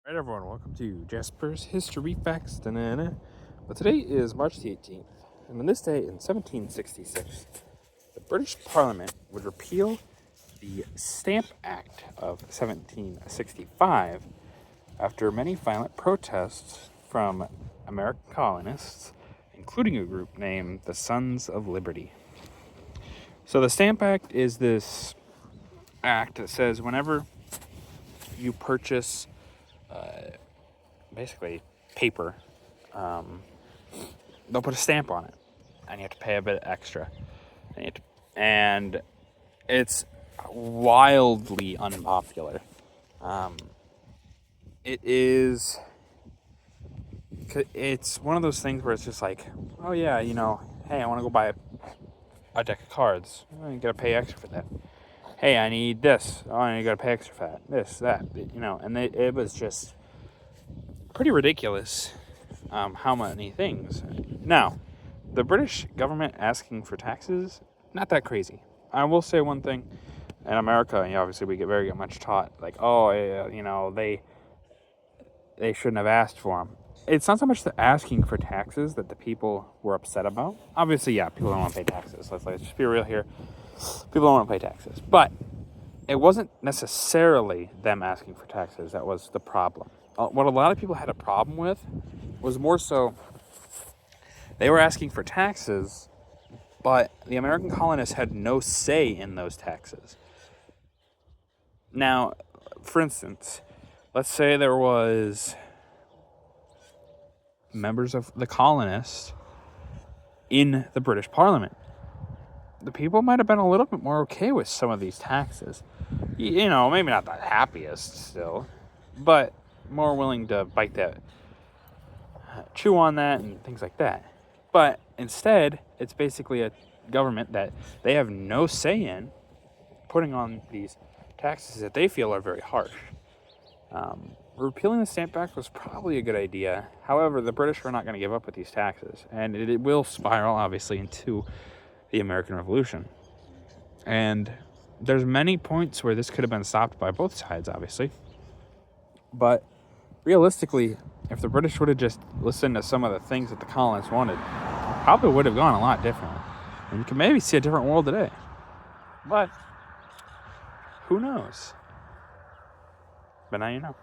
Alright everyone, welcome to Jasper's History Facts. Da-na-na. But today is March the 18th, and on this day in 1766, the British Parliament would repeal the Stamp Act of 1765 after many violent protests from American colonists, including a group named the Sons of Liberty. So the Stamp Act is this act that says whenever you purchase basically paper, they'll put a stamp on it, and you have to pay a bit extra, and it's wildly unpopular. It's one of those things where it's just like, oh yeah, hey, I want to go buy a deck of cards. Oh, you gotta pay extra for that. Hey, I need this. Oh, you gotta pay extra for that. This, that, and it was just pretty ridiculous how many things. Now, the British government asking for taxes, not that crazy. I will say one thing. In America, obviously we get very much taught, like, oh, they shouldn't have asked for them. It's not so much the asking for taxes that the people were upset about. Obviously, yeah, people don't want to pay taxes. Let's just be real here. People don't want to pay taxes. But it wasn't necessarily them asking for taxes that was the problem. What a lot of people had a problem with was more so they were asking for taxes, but the American colonists had no say in those taxes. Now, for instance, let's say there was members of the colonists in the British Parliament. The people might have been a little bit more okay with some of these taxes. Maybe not the happiest still, but more willing to bite that, chew on that, and things like that. But instead, it's basically a government that they have no say in putting on these taxes that they feel are very harsh. Repealing the Stamp Act was probably a good idea. However, the British are not going to give up with these taxes, and it will spiral, obviously, into the American Revolution. And there's many points where this could have been stopped by both sides, obviously. But realistically, if the British would have just listened to some of the things that the colonists wanted, probably would have gone a lot differently. And you can maybe see a different world today. But who knows? But now you know.